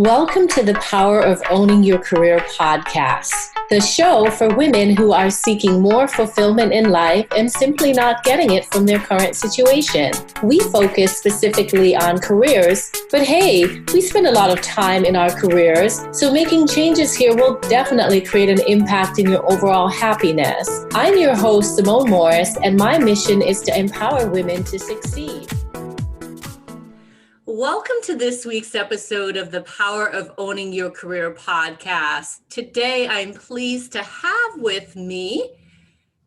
Welcome to the Power of Owning Your Career podcast, the show for women who are seeking more fulfillment in life and simply not getting it from their current situation. We focus specifically on careers, but hey, we spend a lot of time in our careers, so making changes here will definitely create an impact in your overall happiness. I'm your host, Simone Morris, and my mission is to empower women to succeed. Welcome to this week's episode of the Power of Owning Your Career podcast. Today, I'm pleased to have with me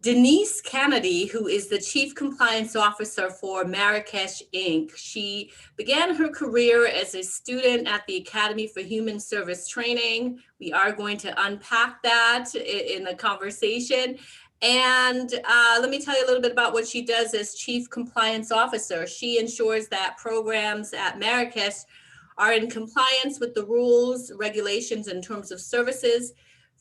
Denise Canady, who is the Chief Compliance Officer for Marrakech Inc. She began her career as a student at the Academy for Human Service Training. We are going to unpack that in the conversation. And let me tell you a little bit about what she does as Chief Compliance Officer. She ensures that programs at Marrakech are in compliance with the rules, regulations, and terms of services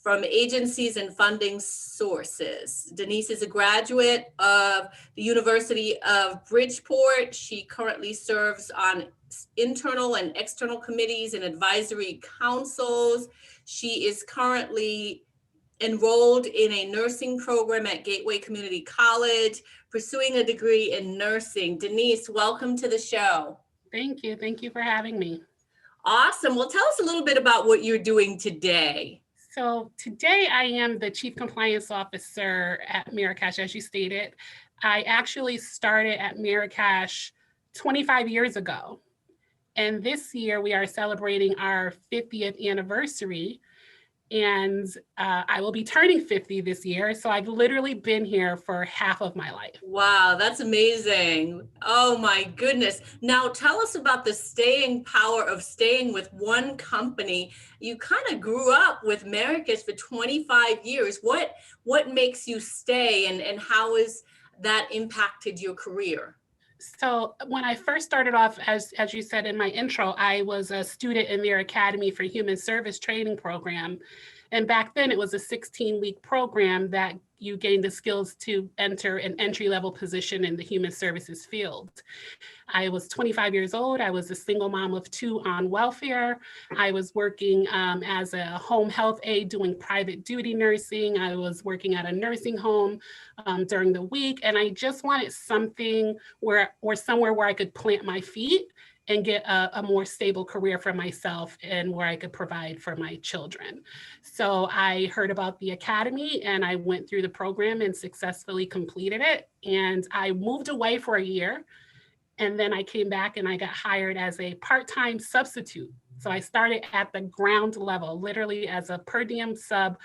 from agencies and funding sources. Denise is a graduate of the University of Bridgeport. She currently serves on internal and external committees and advisory councils. She is currently enrolled in a nursing program at Gateway Community College, pursuing a degree in nursing. Denise, welcome to the show. Thank you. Thank you for having me. Awesome. Well, tell us a little bit about what you're doing today. So today I am the Chief Compliance Officer at Marrakech, as you stated. I actually started at Marrakech 25 years ago. And this year we are celebrating our 50th anniversary. And I will be turning 50 this year. So I've literally been here for half of my life. Wow, that's amazing. Oh my goodness. Now tell us about the staying power of staying with one company. You kind of grew up with Marrakech for 25 years. What makes you stay and how has that impacted your career? So when I first started off, as you said in my intro, I was a student in their Academy for Human Service Training program. And back then it was a 16-week program that you gained the skills to enter an entry-level position in the human services field. I was 25 years old. I was a single mom of two on welfare. I was working as a home health aide doing private duty nursing. I was working at a nursing home during the week. And I just wanted something somewhere where I could plant my feet and get a more stable career for myself and where I could provide for my children. So I heard about the Academy and I went through the program and successfully completed it. And I moved away for a year. And then I came back and I got hired as a part-time substitute. So I started at the ground level, literally as a per diem sub,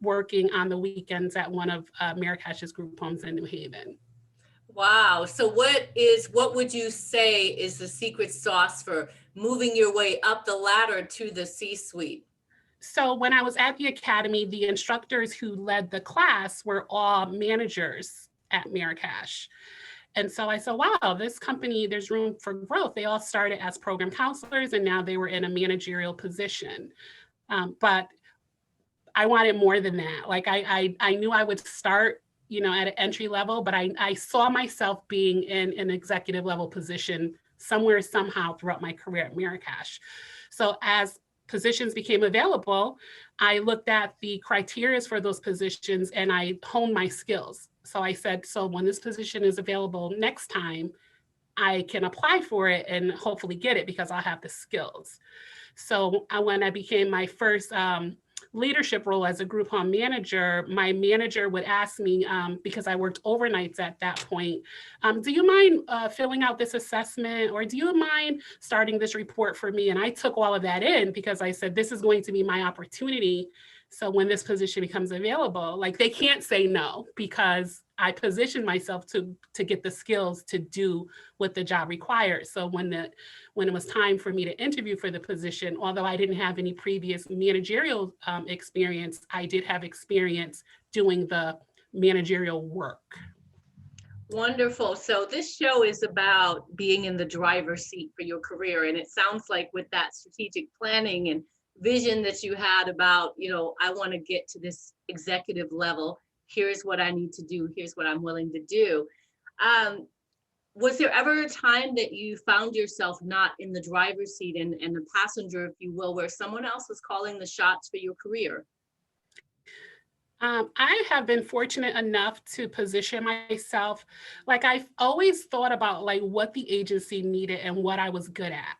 working on the weekends at one of Marrakech's group homes in New Haven. Wow. So what would you say is the secret sauce for moving your way up the ladder to the C-suite? So when I was at the Academy, the instructors who led the class were all managers at Marrakech. And so I said, wow, this company, there's room for growth. They all started as program counselors and now they were in a managerial position. But I wanted more than that. Like I knew I would start at an entry level, but I saw myself being in an executive level position somewhere, somehow throughout my career at Marrakech. So as positions became available, I looked at the criteria for those positions and I honed my skills. So I said, so when this position is available next time, I can apply for it and hopefully get it because I'll have the skills. So when I became my first leadership role as a group home manager, my manager would ask me, because I worked overnights at that point, do you mind filling out this assessment or do you mind starting this report for me? And I took all of that in because I said, this is going to be my opportunity. So when this position becomes available, like they can't say no because I positioned myself to get the skills to do what the job requires. So when it was time for me to interview for the position, although I didn't have any previous managerial experience, I did have experience doing the managerial work. Wonderful. So this show is about being in the driver's seat for your career. And it sounds like with that strategic planning and vision that you had about, I want to get to this executive level. Here's what I need to do. Here's what I'm willing to do. Was there ever a time that you found yourself not in the driver's seat and the passenger, if you will, where someone else was calling the shots for your career? I have been fortunate enough to position myself, like I've always thought about like what the agency needed and what I was good at.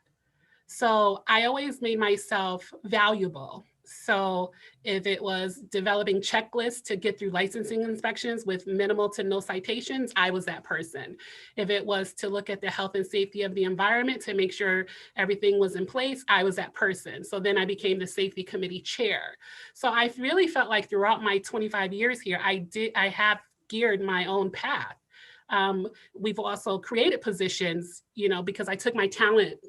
So I always made myself valuable. So if it was developing checklists to get through licensing inspections with minimal to no citations, I was that person. If it was to look at the health and safety of the environment to make sure everything was in place, I was that person. So then I became the safety committee chair. So I really felt like throughout my 25 years here, I have geared my own path. We've also created positions, because I took my talent,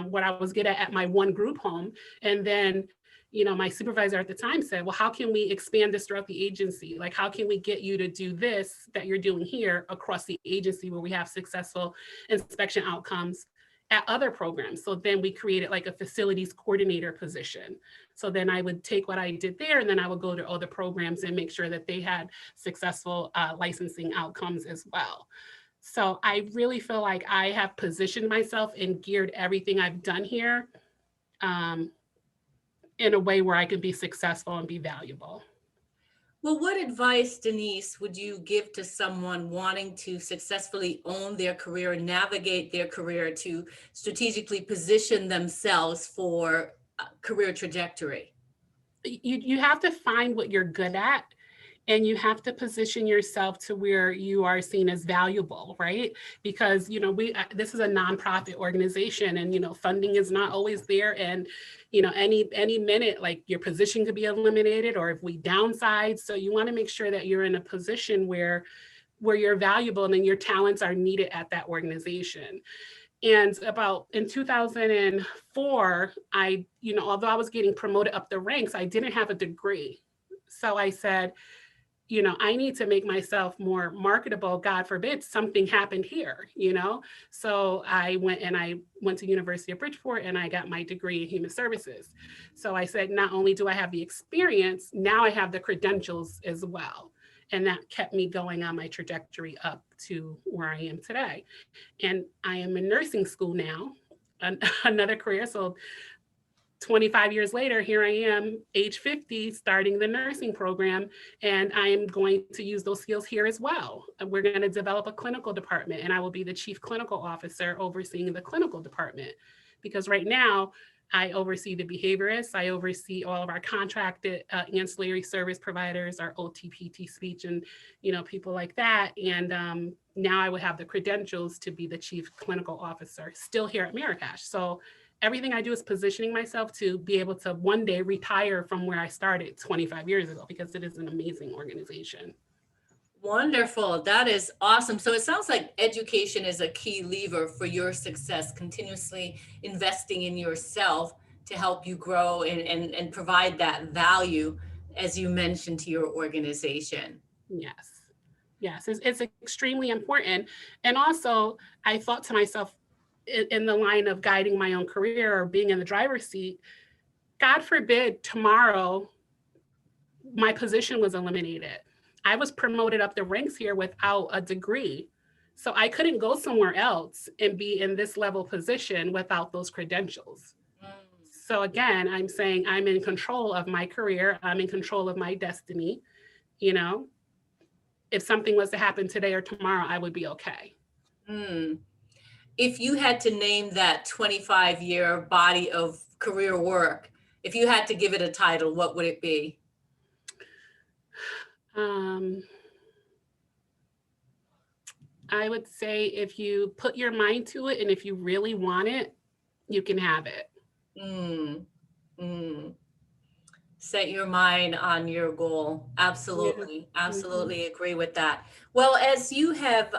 what I was good at my one group home. And then, my supervisor at the time said, well, how can we expand this throughout the agency? Like, how can we get you to do this that you're doing here across the agency where we have successful inspection outcomes at other programs? So then we created like a facilities coordinator position. So then I would take what I did there and then I would go to other programs and make sure that they had successful licensing outcomes as well. So I really feel like I have positioned myself and geared everything I've done here in a way where I can be successful and be valuable. Well, what advice, Denise, would you give to someone wanting to successfully own their career and navigate their career to strategically position themselves for a career trajectory? You have to find what you're good at and you have to position yourself to where you are seen as valuable, right? Because this is a nonprofit organization and funding is not always there, and any minute like your position could be eliminated or if we downsize. So you want to make sure that you're in a position where you're valuable and then your talents are needed at that organization. And about in 2004, although I was getting promoted up the ranks, I didn't have a degree. So I said, I need to make myself more marketable. God forbid something happened here, So I went to University of Bridgeport and I got my degree in human services. So I said, not only do I have the experience, now I have the credentials as well. And that kept me going on my trajectory up to where I am today. And I am in nursing school now, another career. So 25 years later, here I am, age 50, starting the nursing program, and I am going to use those skills here as well. We're going to develop a clinical department, and I will be the chief clinical officer overseeing the clinical department. Because right now, I oversee the behaviorists, I oversee all of our contracted ancillary service providers, our OT, PT, speech, and people like that. And now I would have the credentials to be the chief clinical officer, still here at Marrakech. So everything I do is positioning myself to be able to one day retire from where I started 25 years ago, because it is an amazing organization. Wonderful. That is awesome. So it sounds like education is a key lever for your success, continuously investing in yourself to help you grow and provide that value, as you mentioned, to your organization. Yes. Yes, it's extremely important. And also, I thought to myself, in the line of guiding my own career or being in the driver's seat, God forbid tomorrow my position was eliminated. I was promoted up the ranks here without a degree. So I couldn't go somewhere else and be in this level position without those credentials. So again, I'm saying I'm in control of my career. I'm in control of my destiny. If something was to happen today or tomorrow, I would be okay. If you had to name that 25-year body of career work, if you had to give it a title, what would it be? I would say if you put your mind to it and if you really want it, you can have it. Set your mind on your goal. Absolutely. Yeah. Absolutely agree with that. Well, as you have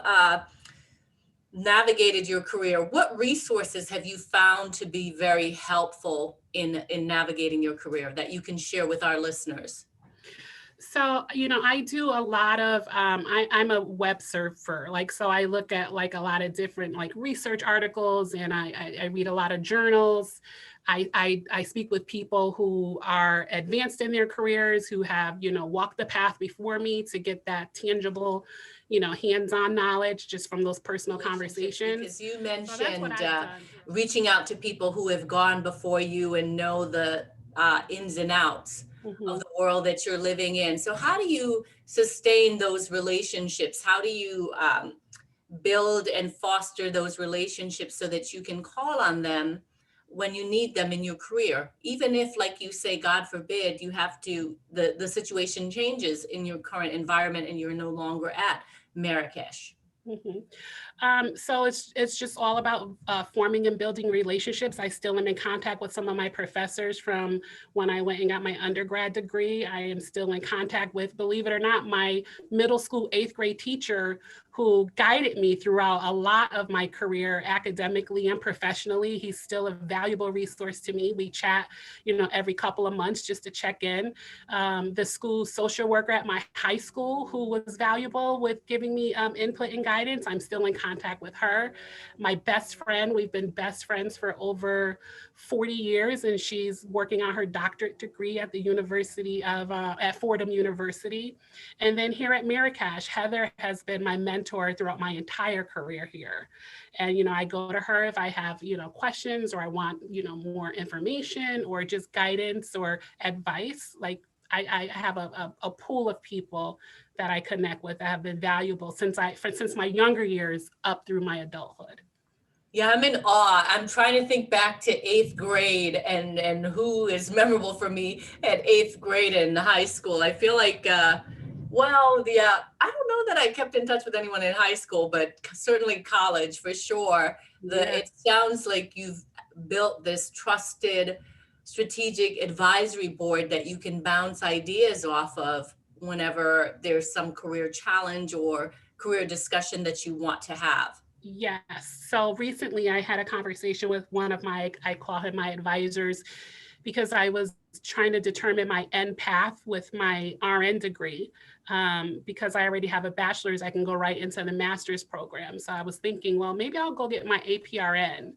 navigated your career, what resources have you found to be very helpful in navigating your career that you can share with our listeners? So, I do a lot of, I'm a web surfer. So I look at a lot of different research articles and I read a lot of journals. I speak with people who are advanced in their careers, who have, walked the path before me to get that tangible, hands-on knowledge just from those personal conversations. Because you So that's what mentioned I've done. reaching out to people who have gone before you and know the ins and outs of the world that you're living in. So how do you sustain those relationships? How do you build and foster those relationships so that you can call on them when you need them in your career, even if, like you say, God forbid, you have to, the situation changes in your current environment and you're no longer at Marrakech? So it's just all about forming and building relationships. I still am in contact with some of my professors from when I went and got my undergrad degree. I am still in contact with, believe it or not, my middle school 8th grade teacher who guided me throughout a lot of my career academically and professionally. He's still a valuable resource to me. We chat, every couple of months just to check in. The school social worker at my high school who was valuable with giving me input and guidance. I'm still in contact with her. My best friend, we've been best friends for over 40 years, and she's working on her doctorate degree at the University of, at Fordham University. And then here at Marrakech, Heather has been my mentor throughout my entire career here. And, I go to her if I have, questions, or I want, more information or just guidance or advice. Like I have a pool of people that I connect with that have been valuable since my younger years up through my adulthood. Yeah, I'm in awe. I'm trying to think back to 8th grade and who is memorable for me at 8th grade in high school. I feel like, I don't know that I kept in touch with anyone in high school, but certainly college for sure. It sounds like you've built this trusted strategic advisory board that you can bounce ideas off of whenever there's some career challenge or career discussion that you want to have. Yes. So recently I had a conversation with one of I call him my advisors, because I was trying to determine my end path with my RN degree. Because I already have a bachelor's, I can go right into the master's program. So I was thinking, well, maybe I'll go get my APRN.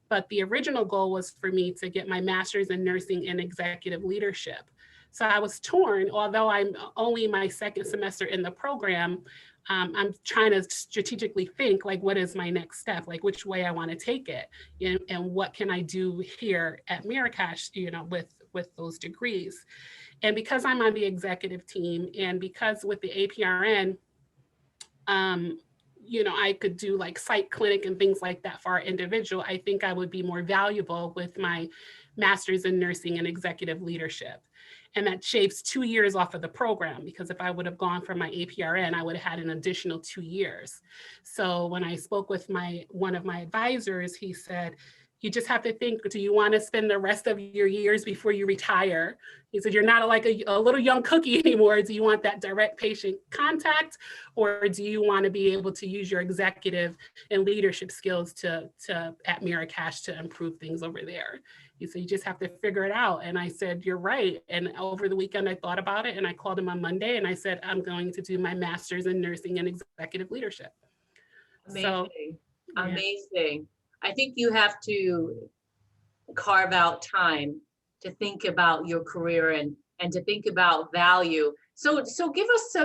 But the original goal was for me to get my master's in nursing and executive leadership. So I was torn, although I'm only my second semester in the program. I'm trying to strategically think, like, what is my next step? Like, which way I want to take it, and what can I do here at Marrakech, with those degrees. And because I'm on the executive team, and because with the APRN, I could do like site clinic and things like that for our individual, I think I would be more valuable with my master's in nursing and executive leadership. And that shaves 2 years off of the program, because if I would have gone for my APRN, I would have had an additional 2 years. So when I spoke with one of my advisors, he said, you just have to think, do you want to spend the rest of your years before you retire? He said, you're not like a little young cookie anymore. Do you want that direct patient contact, or do you want to be able to use your executive and leadership skills to at Marrakech to improve things over there? He said, you just have to figure it out. And I said, you're right. And over the weekend, I thought about it, and I called him on Monday and I said, I'm going to do my master's in nursing and executive leadership. Amazing. Amazing. I think you have to carve out time to think about your career and to think about value. So give us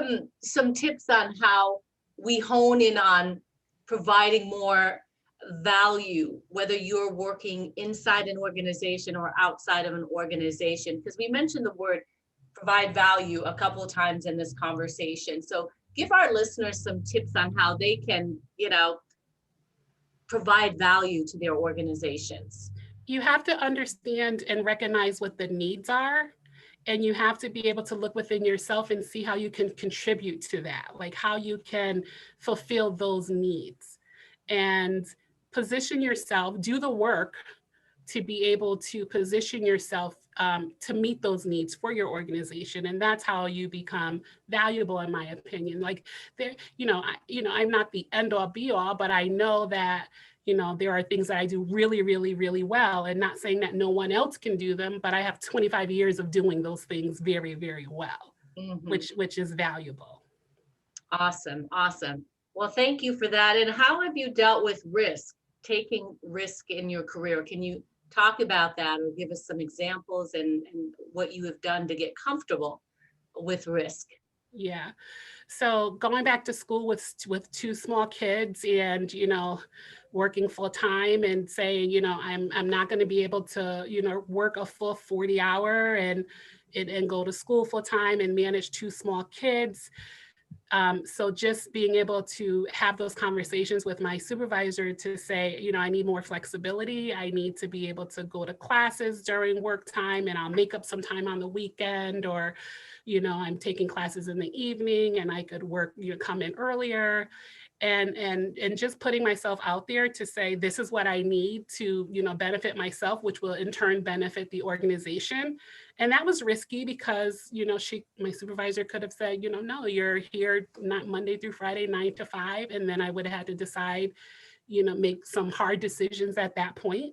some tips on how we hone in on providing more value, whether you're working inside an organization or outside of an organization, because we mentioned the word provide value a couple of times in this conversation. So give our listeners some tips on how they can, provide value to their organizations. You have to understand and recognize what the needs are. And you have to be able to look within yourself and see how you can contribute to that, like how you can fulfill those needs, and position yourself, do the work to be able to position yourself to meet those needs for your organization. And that's how you become valuable, in my opinion. Like there, I'm not the end all be all, but I know that, there are things that I do really, really, really well, and not saying that no one else can do them, but I have 25 years of doing those things very, very well, which is valuable. Awesome. Awesome. Well, thank you for that. And how have you dealt with risk, taking risk in your career? Can you talk about that or give us some examples and what you have done to get comfortable with risk. Yeah. So going back to school with two small kids and, working full time and saying, I'm not going to be able to, work a full 40-hour and go to school full time and manage two small kids. So just being able to have those conversations with my supervisor to say, I need more flexibility. I need to be able to go to classes during work time and I'll make up some time on the weekend, or, I'm taking classes in the evening and I could work, come in earlier. And just putting myself out there to say, this is what I need to, benefit myself, which will in turn benefit the organization. And that was risky because, my supervisor could have said, no, you're here not Monday through Friday, 9 to 5. And then I would have had to decide, make some hard decisions at that point.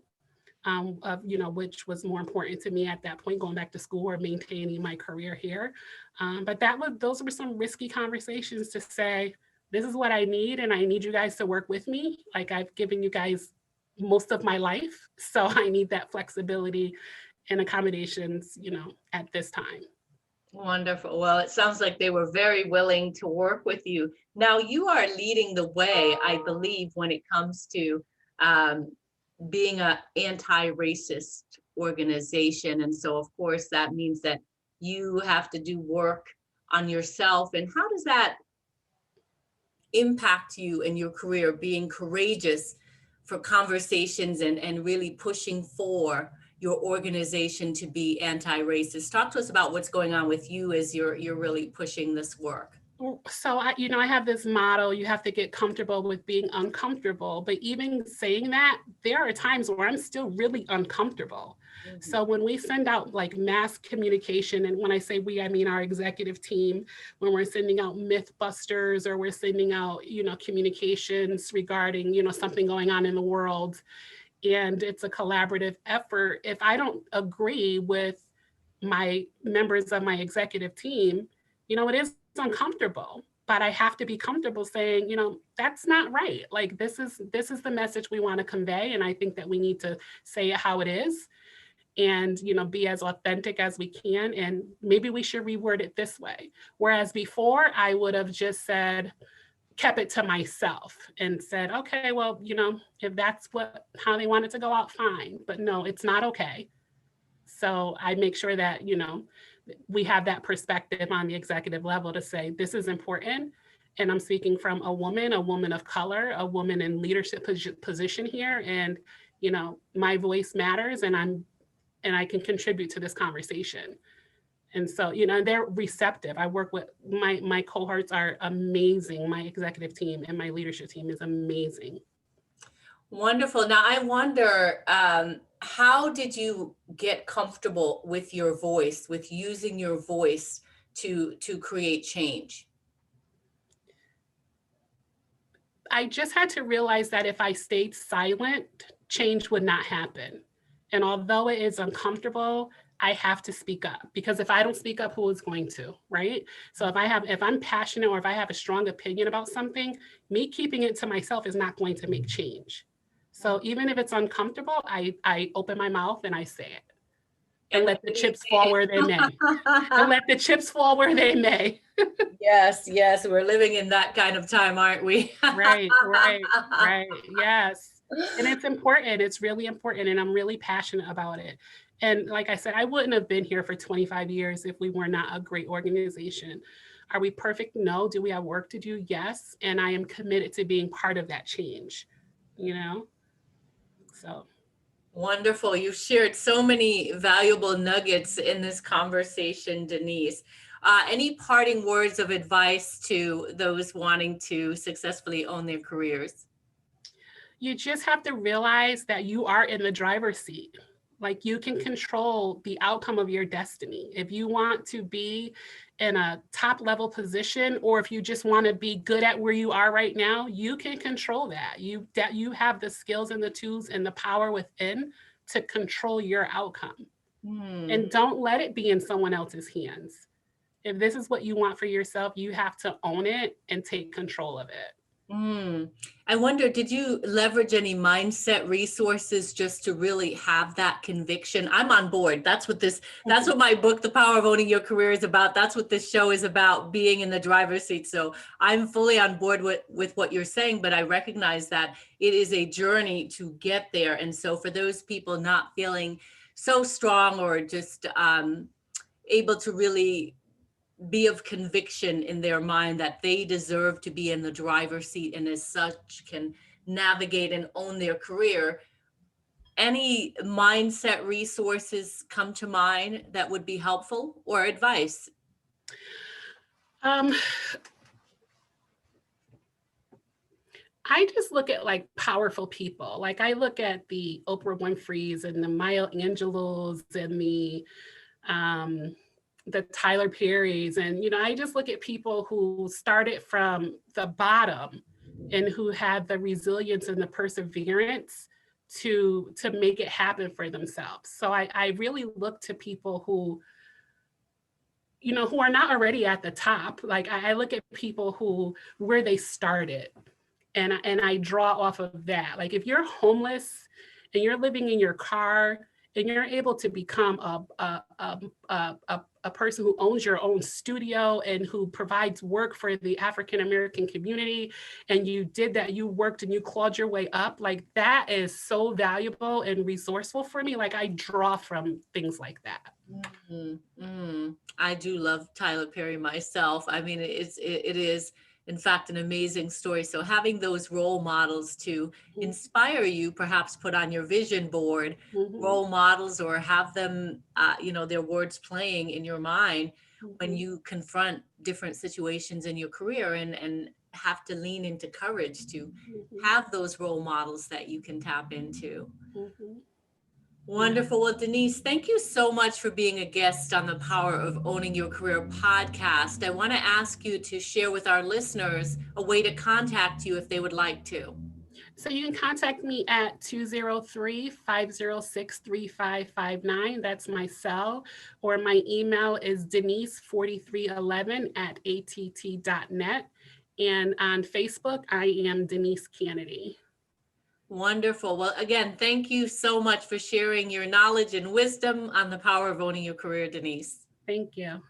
Of which was more important to me at that point, going back to school or maintaining my career here. But those were some risky conversations to say, this is what I need, and I need you guys to work with me. Like I've given you guys most of my life, so I need that flexibility and accommodations, at this time. Wonderful. Well, it sounds like they were very willing to work with you. Now you are leading the way, I believe, when it comes to being an anti-racist organization. And so, of course, that means that you have to do work on yourself. And how does that impact you in your career, being courageous for conversations and really pushing for your organization to be anti-racist? Talk to us about what's going on with you as you're really pushing this work. So I have this motto, you have to get comfortable with being uncomfortable. But even saying that, there are times where I'm still really uncomfortable. Mm-hmm. So when we send out like mass communication, and when I say we, I mean our executive team, when we're sending out Mythbusters or we're sending out, communications regarding, something going on in the world, and it's a collaborative effort, if I don't agree with my members of my executive team, it is uncomfortable, but I have to be comfortable saying, that's not right. Like this is the message we want to convey. And I think that we need to say it how it is and, be as authentic as we can. And maybe we should reword it this way. Whereas before I would have just kept it to myself and said, okay, well, if that's how they want it to go out, fine. But no, it's not okay. So I make sure that, we have that perspective on the executive level to say, this is important. And I'm speaking from a woman of color, a woman in leadership position here. And, my voice matters and I can contribute to this conversation. And so, they're receptive. I work with my cohorts are amazing. My executive team and my leadership team is amazing. Wonderful. Now I wonder, how did you get comfortable with your voice, with using your voice to create change? I just had to realize that if I stayed silent, change would not happen. And although it is uncomfortable, I have to speak up, because if I don't speak up, who is going to, right? So if I'm passionate or if I have a strong opinion about something, me keeping it to myself is not going to make change. So even if it's uncomfortable, I open my mouth and I say it. And let the chips fall where they may. And let the chips fall where they may. Yes, we're living in that kind of time, aren't we? Right. Yes. And it's important. It's really important. And I'm really passionate about it. And like I said, I wouldn't have been here for 25 years if we were not a great organization. Are we perfect? No. Do we have work to do? Yes. And I am committed to being part of that change, So. Wonderful. You shared so many valuable nuggets in this conversation, Denise. Any parting words of advice to those wanting to successfully own their careers? You just have to realize that you are in the driver's seat. Like you can control the outcome of your destiny. If you want to be in a top level position, or if you just want to be good at where you are right now, you can control that. You have the skills and the tools and the power within to control your outcome. And don't let it be in someone else's hands. If this is what you want for yourself, you have to own it and take control of it. Mm. I wonder, did you leverage any mindset resources just to really have that conviction? I'm on board. That's what my book, The Power of Owning Your Career, is about. That's what this show is about, being in the driver's seat. So I'm fully on board with what you're saying, but I recognize that it is a journey to get there. And so for those people not feeling so strong or just able to really be of conviction in their mind that they deserve to be in the driver's seat and as such can navigate and own their career, any mindset resources come to mind that would be helpful, or advice? I just look at like powerful people. Like I look at the Oprah Winfrey's and the Maya Angelou's and the Tyler Perry's. And, I just look at people who started from the bottom and who had the resilience and the perseverance to make it happen for themselves. So I really look to people who are not already at the top. Like I look at people where they started, and I draw off of that. Like if you're homeless and you're living in your car and you're able to become a person who owns your own studio and who provides work for the African-American community, and you did that, you worked and you clawed your way up, like that is so valuable and resourceful for me. Like I draw from things like that. Mm-hmm. Mm. I do love Tyler Perry myself. I mean, it is in fact an amazing story. So having those role models to inspire you, perhaps put on your vision board, role models, or have them, their words playing in your mind when you confront different situations in your career and have to lean into courage to have those role models that you can tap into. Wonderful. Well, Denise, thank you so much for being a guest on the Power of Owning Your Career podcast. I want to ask you to share with our listeners a way to contact you if they would like to. So you can contact me at 203-506-3559. That's my cell. Or my email is denise4311@att.net. And on Facebook, I am Denise Canady. Wonderful. Well, again, thank you so much for sharing your knowledge and wisdom on the power of owning your career, Denise. Thank you.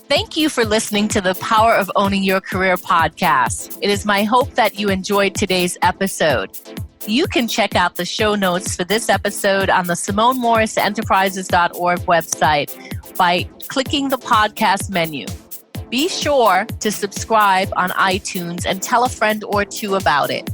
Thank you for listening to the Power of Owning Your Career podcast. It is my hope that you enjoyed today's episode. You can check out the show notes for this episode on the SimoneMorrisEnterprises.org website by clicking the podcast menu. Be sure to subscribe on iTunes and tell a friend or two about it.